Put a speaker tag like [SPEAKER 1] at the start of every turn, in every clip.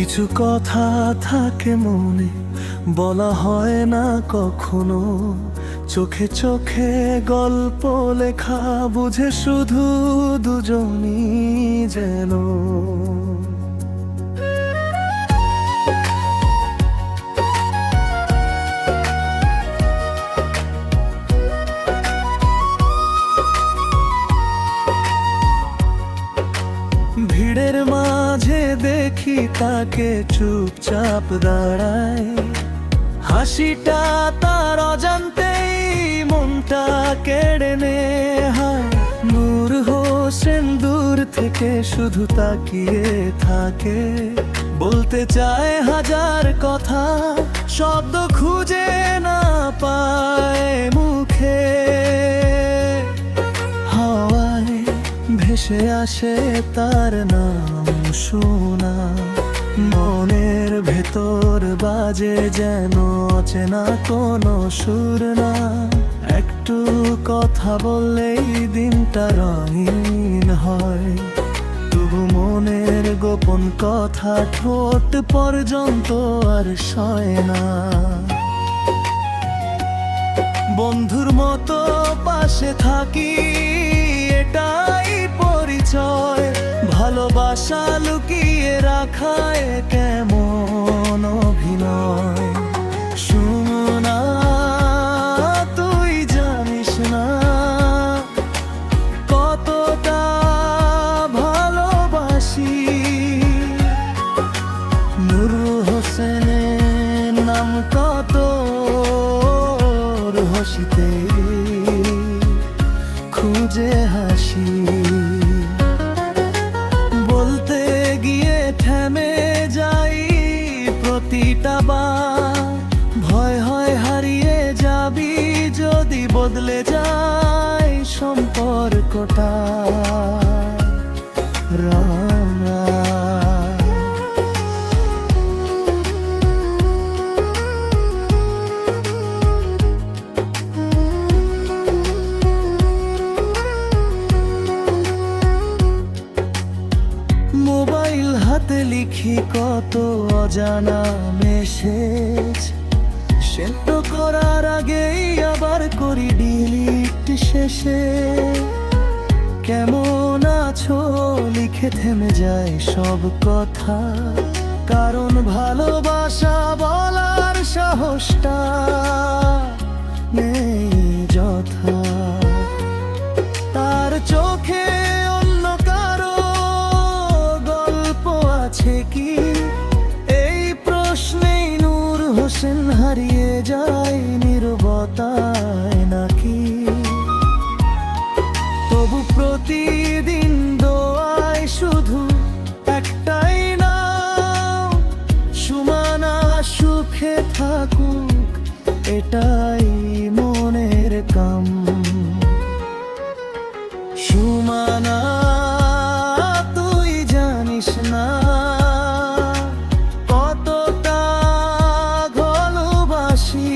[SPEAKER 1] কিছু কথা থাকে মনে, বলা হয় না কখনো। চোখে চোখে গল্প লেখা, বুঝে শুধু দুজনই যেন। ভিড়ের মাঝে দেখি তাকে চুপচাপ দাঁড়ায়, হাসিটা তার অজান্তেই মনটা কেড়ে নেয়। নূর হোসেন দূর থেকে শুধু তাকিয়ে থাকে, বলতে চায় হাজার কথা, শব্দ খুঁজে না পায় মুখে। হাওয়ায় ভেসে আসে তার নাম শোনা, মনের ভেতর বাজে যেন অচেনা কোনো সুর না। একটু কথা বললেই দিনটা রঙিন হয়, তবু মনের গোপন কথা ঠোঁট পর্যন্ত আর সয় না। বন্ধুর মতো পাশে থাকি, এটাই পরিচয়। ভালোবাসা লুকিয়ে রাখায় কেমন অভিনয়। সুমনা, তুই জানিস না কতটা ভালোবাসি। নূর হোসেনের নাম কত হাসিতে খুঁজে হাসি, বলতে গিয়ে থেমে যাই প্রতিটা বার। ভয় হয় হারিয়ে যাবি যদি বদলে যায় সম্পর্কটা। রাঙা মোবাইল হাতে লিখি কত অজানা মেসেজ, সেন্ড করার আগেই আবার করি ডিলিট শেষে। কেমন আছো লিখে থেমে যায় সব কথা, কারণ ভালোবাসা বলার সাহসটা নেই যথা। তার চোখে অন্য কারো গল্প আছে কি, এই প্রশ্নেই নূর হোসেন হারিয়ে যায় নীরবতায় নাকি। তবু প্রতিদিন দোয়ায় শুধু একটাই নাম, সুমনা সুখে থাকুক, এটাই মনের কাম। সুমনা, তুই জানিস না কতটা ভালোবাসি।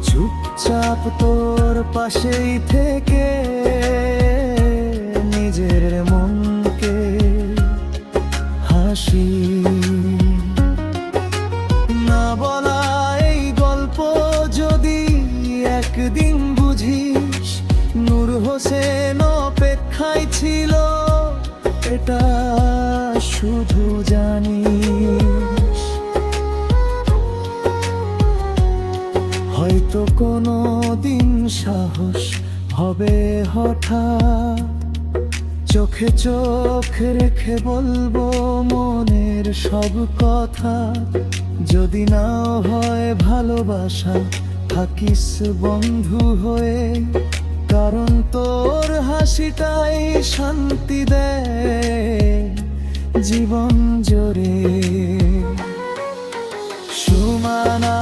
[SPEAKER 1] চুপচাপ তোর পাশেই থেকে নিজের মনকে হাসি। না বলা এই গল্প যদি একদিন বুঝিস, নূর হোসেন অপেক্ষায় ছিল, এটা শুধু জানিস। হয়তো কোনো দিন সাহস হবে হঠাৎ, চোখে চোখ রেখে বলবো মনের সব কথা। যদি নাও হয় ভালোবাসা, থাকিস বন্ধু হয়ে, কারণ তোর হাসিটাই শান্তি দেয় জীবন জোরে। সুমনা,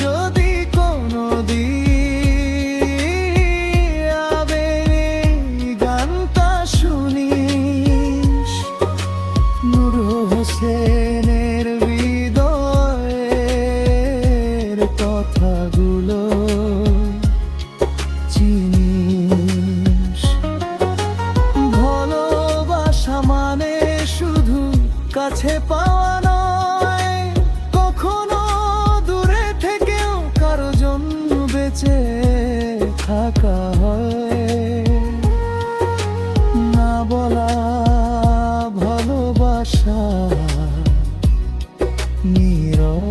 [SPEAKER 1] যদি কোনোদিন আবেগে গানটা শুনিস, নূর হোসেনের হৃদয়ের কথাগুলো চিনিস। ভালোবাসা মানে শুধু কাছে পাওয়া নয়, কখনো দূরে থেকেও কারো জন্য বেঁচে থাকা হয়। না বলা ভালোবাসা নীরব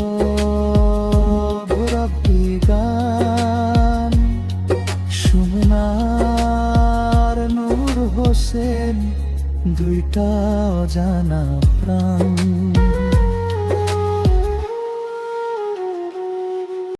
[SPEAKER 1] রব্বি গান, সুমনার নূর হোসেন, দুইটা অজানা প্রাণ।